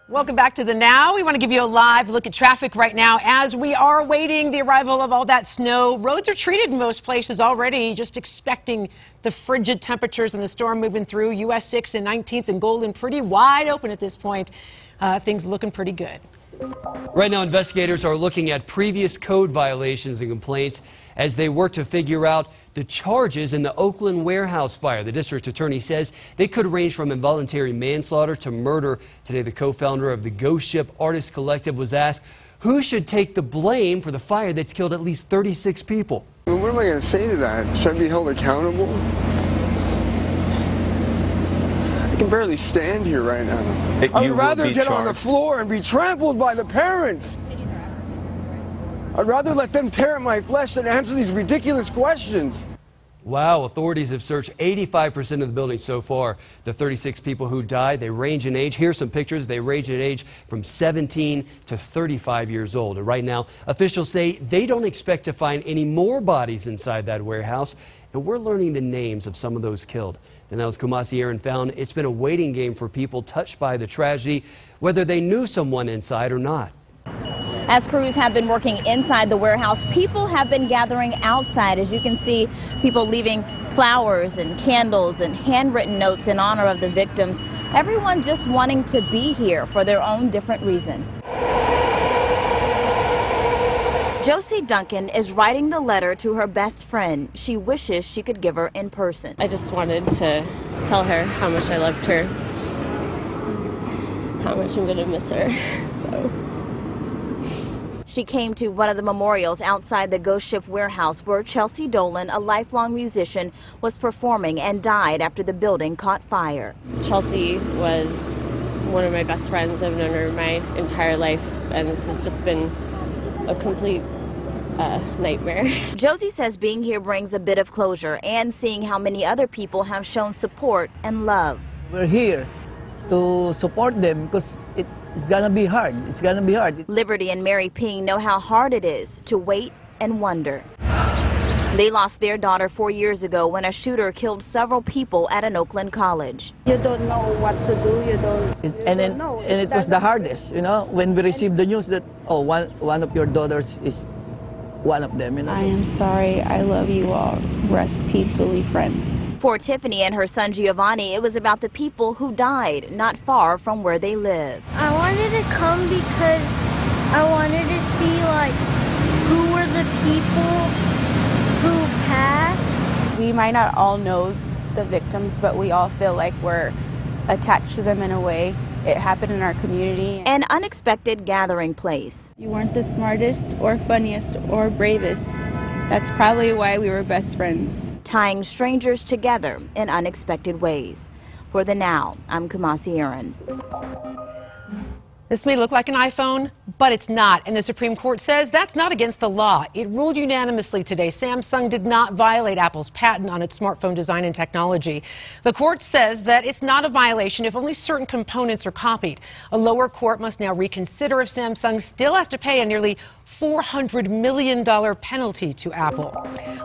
Welcome back to the Now. We want to give you a live look at traffic right now as we are awaiting the arrival of all that snow. Roads are treated in most places already, just expecting the frigid temperatures and the storm moving through. US 6 and 19th and Golden pretty wide open at this point. Things looking pretty good. Right now, investigators are looking at previous code violations and complaints as they work to figure out the charges in the Oakland warehouse fire. The district attorney says they could range from involuntary manslaughter to murder. Today, the co-founder of the Ghost Ship Artist Collective was asked who should take the blame for the fire that's killed at least 36 people. Well, what am I going to say to that? Should I be held accountable? I can barely stand here right now. I would rather get on the floor and be trampled by the parents. I'd rather let them tear at my flesh than answer these ridiculous questions. Wow, authorities have searched 85% of the building so far. The 36 people who died, they range in age. Here's some pictures. They range in age from 17 to 35 years old. And right now, officials say they don't expect to find any more bodies inside that warehouse. And we're learning the names of some of those killed. The Now's Kumasi Aaron found it's been a waiting game for people touched by the tragedy, whether they knew someone inside or not. As crews have been working inside the warehouse, people have been gathering outside. As you can see, people leaving flowers and candles and handwritten notes in honor of the victims. Everyone just wanting to be here for their own different reason. Josie Duncan is writing the letter to her best friend. She wishes she could give her in person. I just wanted to tell her how much I loved her, how much I'm going to miss her. So. She came to one of the memorials outside the Ghost Ship warehouse where Chelsea Dolan, a lifelong musician, was performing and died after the building caught fire. Chelsea was one of my best friends. I've known her my entire life, and this has just been a complete nightmare. Josie says being here brings a bit of closure and seeing how many other people have shown support and love. We're here to support them because it's gonna be hard. It's gonna be hard. Liberty and Mary Ping know how hard it is to wait and wonder. They lost their daughter 4 years ago when a shooter killed several people at an Oakland college. You don't know what to do. You don't know. And it was the hardest, you know, when we received the news that, oh, one of your daughters is one of them. You know? I am sorry. I love you all. Rest peacefully, friends. For Tiffany and her son Giovanni, it was about the people who died not far from where they live. I wanted to come because I wanted to see, like, who were the people who passed. We might not all know the victims, but we all feel like we're attached to them in a way. It happened in our community. An unexpected gathering place. You weren't the smartest or funniest or bravest. That's probably why we were best friends. Tying strangers together in unexpected ways. For the Now, I'm Kumasi Aaron. This may look like an iPhone, but it's not. And the Supreme Court says that's not against the law. It ruled unanimously today. Samsung did not violate Apple's patent on its smartphone design and technology. The court says that it's not a violation if only certain components are copied. A lower court must now reconsider if Samsung still has to pay a nearly $400 million penalty to Apple.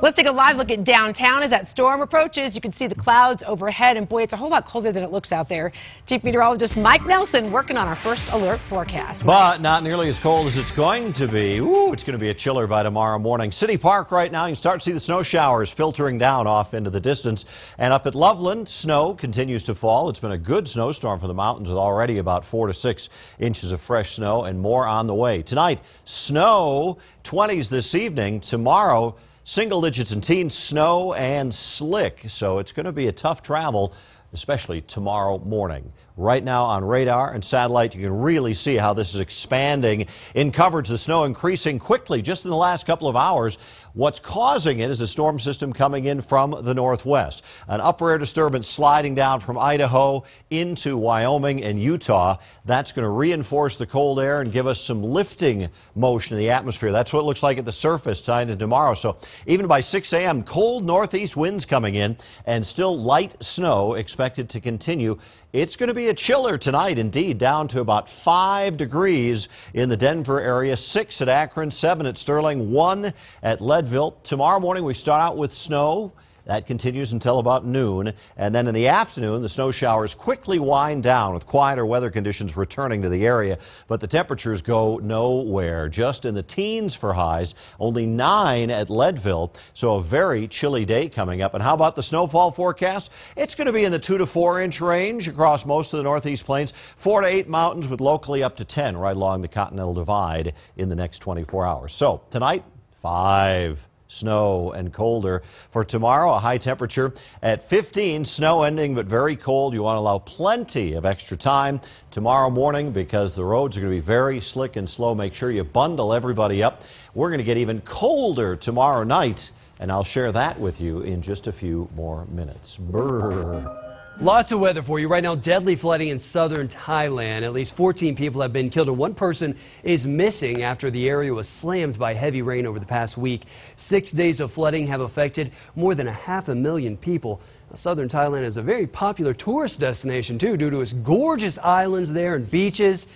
Let's take a live look at downtown as that storm approaches. You can see the clouds overhead, and boy, it's a whole lot colder than it looks out there. Chief Meteorologist Mike Nelson working on our first alert forecast. But not nearly as cold as it's going to be. Ooh, it's going to be a chiller by tomorrow morning. City Park right now, you can start to see the snow showers filtering down off into the distance. And up at Loveland, snow continues to fall. It's been a good snowstorm for the mountains with already about 4 to 6 inches of fresh snow and more on the way. Tonight, snow, 20s this evening. Tomorrow, single digits and teens, snow and slick. So it's going to be a tough travel, especially tomorrow morning. Right now on radar and satellite, you can really see how this is expanding in coverage. The snow increasing quickly just in the last couple of hours. What's causing it is a storm system coming in from the northwest. An upper air disturbance sliding down from Idaho into Wyoming and Utah. That's going to reinforce the cold air and give us some lifting motion in the atmosphere. That's what it looks like at the surface tonight and tomorrow. So even by 6 a.m., cold northeast winds coming in and still light snow expected to continue. It's going to be a chiller tonight, indeed, down to about 5 degrees in the Denver area, 6 at Akron, 7 at Sterling, 1 at Leadville. Tomorrow morning we start out with snow. That continues until about noon. And then in the afternoon, the snow showers quickly wind down with quieter weather conditions returning to the area. But the temperatures go nowhere, just in the teens for highs, only 9 at Leadville. So a very chilly day coming up. And how about the snowfall forecast? It's going to be in the 2 to 4 inch range across most of the Northeast Plains, 4 to 8 mountains with locally up to 10 right along the Continental Divide in the next 24 hours. So tonight, 5. Snow and colder. For tomorrow, a high temperature at 15, snow ending but very cold. You want to allow plenty of extra time tomorrow morning because the roads are going to be very slick and slow. Make sure you bundle everybody up. We're going to get even colder tomorrow night, and I'll share that with you in just a few more minutes. Brr. Lots of weather for you right now. Deadly flooding in southern Thailand. At least 14 people have been killed and one person is missing after the area was slammed by heavy rain over the past week. 6 days of flooding have affected more than 500,000 people. Now, southern Thailand is a very popular tourist destination too due to its gorgeous islands there and beaches.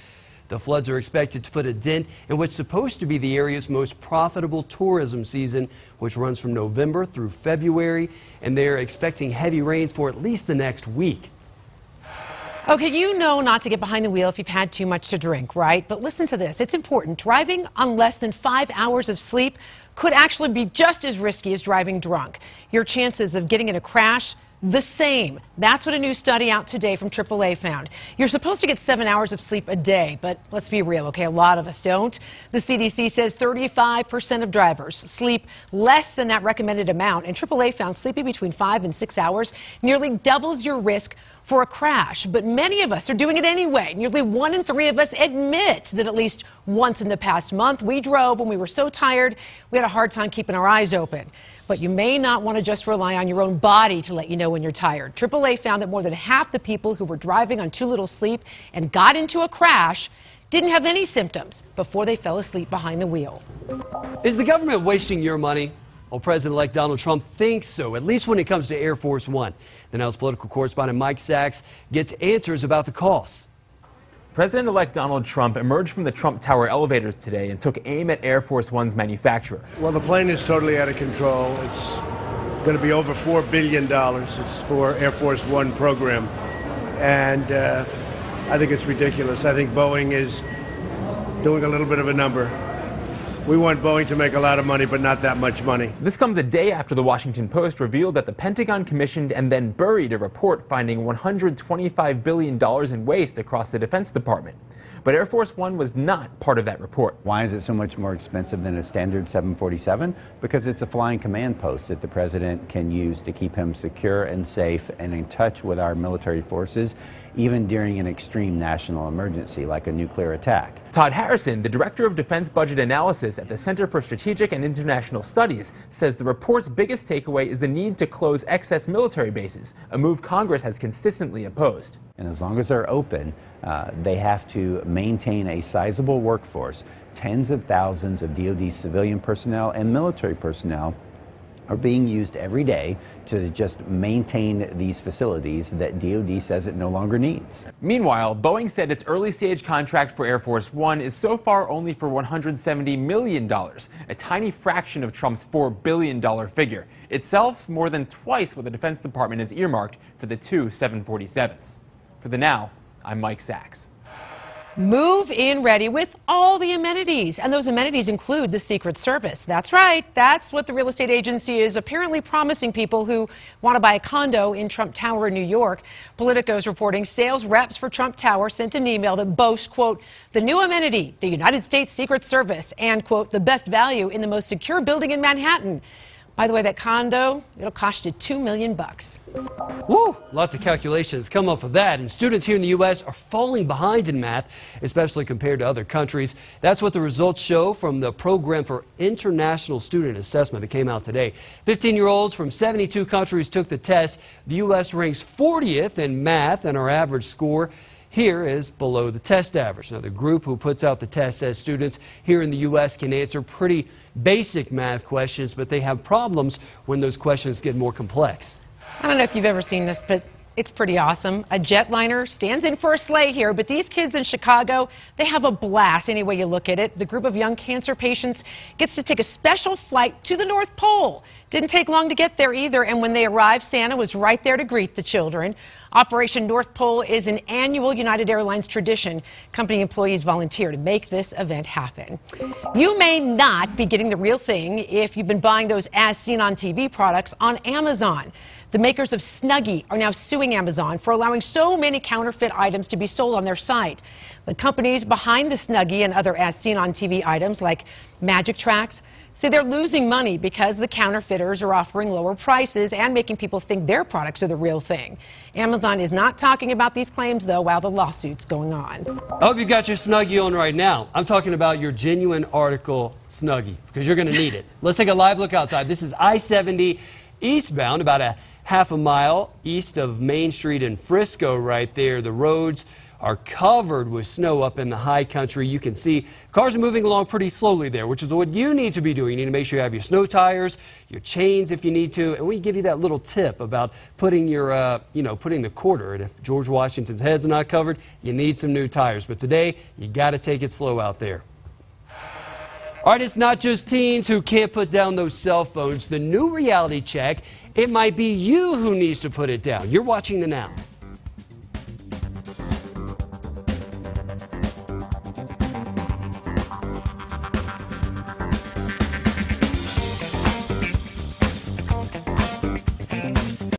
The floods are expected to put a dent in what's supposed to be the area's most profitable tourism season, which runs from November through February, and they're expecting heavy rains for at least the next week. Okay, you know not to get behind the wheel if you've had too much to drink, right? But listen to this. It's important. Driving on less than 5 hours of sleep could actually be just as risky as driving drunk. Your chances of getting in a crash, the same. That's what a new study out today from AAA found. You're supposed to get 7 hours of sleep a day, but let's be real, okay? A lot of us don't. The CDC says 35% of drivers sleep less than that recommended amount, and AAA found sleeping between 5 and 6 hours nearly doubles your risk for a crash. But many of us are doing it anyway. Nearly 1 in 3 of us admit that at least once in the past month we drove when we were so tired we had a hard time keeping our eyes open. But you may not want to just rely on your own body to let you know when you're tired. AAA found that more than half the people who were driving on too little sleep and got into a crash didn't have any symptoms before they fell asleep behind the wheel. Is the government wasting your money? Well, President-elect Donald Trump thinks so, at least when it comes to Air Force One. The Now's political correspondent Mike Sachs gets answers about the costs. President-elect Donald Trump emerged from the Trump Tower elevators today and took aim at Air Force One's manufacturer. Well, the plane is totally out of control. It's going to be over $4 billion. It's for Air Force One program. And I think it's ridiculous. I think Boeing is doing a little bit of a number. We want Boeing to make a lot of money, but not that much money. This comes a day after the Washington Post revealed that the Pentagon commissioned and then buried a report finding $125 billion in waste across the Defense Department. But Air Force One was not part of that report. Why is it so much more expensive than a standard 747? Because it's a flying command post that the president can use to keep him secure and safe and in touch with our military forces, even during an extreme national emergency like a nuclear attack. Todd Harrison, the director of defense budget analysis at the Center for Strategic and International Studies, says the report's biggest takeaway is the need to close excess military bases, a move Congress has consistently opposed. And as long as they're open, they have to maintain a sizable workforce. Tens of thousands of DoD civilian personnel and military personnel are being used every day to just maintain these facilities that DoD says it no longer needs. Meanwhile, Boeing said its early-stage contract for Air Force One is so far only for $170 million, a tiny fraction of Trump's $4 billion figure. Itself, more than twice what the Defense Department has earmarked for the 2 747s. For the Now, I'm Mike Sachs. Move in ready with all the amenities, and those amenities include the Secret Service. That's right. That's what the real estate agency is apparently promising people who want to buy a condo in Trump Tower in New York. Politico's reporting sales reps for Trump Tower sent an email that boasts, quote, the new amenity, the United States Secret Service, and, quote, the best value in the most secure building in Manhattan. By the way, that condo, it'll cost you $2 million. Woo! Lots of calculations come up with that, and students here in the U.S. are falling behind in math, especially compared to other countries. That's what the results show from the Program for International Student Assessment that came out today. 15-year-olds from 72 countries took the test. The U.S. ranks 40th in math, and our average score here is below the test average. Now, the group who puts out the test says students here in the U.S. can answer pretty basic math questions, but they have problems when those questions get more complex. I don't know if you've ever seen this, but It's pretty awesome. A jetliner stands in for a sleigh here, but these kids in Chicago, they have a blast any way you look at it. The group of young cancer patients gets to take a special flight to the North Pole. Didn't take long to get there either, and when they arrived, Santa was right there to greet the children. Operation North Pole is an annual United Airlines tradition. Company employees volunteer to make this event happen. You may not be getting the real thing if you've been buying those as seen on TV products on Amazon. The makers of Snuggie are now suing Amazon for allowing so many counterfeit items to be sold on their site. The companies behind the Snuggie and other as seen on TV items like Magic Tracks say they're losing money because the counterfeiters are offering lower prices and making people think their products are the real thing. Amazon is not talking about these claims, though, while the lawsuit's going on. I hope you've got your Snuggie on right now. I'm talking about your genuine article Snuggie, because you're going to need it. Let's take a live look outside. This is I-70 eastbound, about a half a mile east of Main Street in Frisco right there. The roads are covered with snow up in the high country. You can see cars are moving along pretty slowly there, which is what you need to be doing. You need to make sure you have your snow tires, your chains if you need to, and we give you that little tip about putting your, putting the quarter. And if George Washington's head's not covered, you need some new tires. But today, you got to take it slow out there. All right, it's not just teens who can't put down those cell phones. The new reality check, it might be you who needs to put it down. You're watching The Now.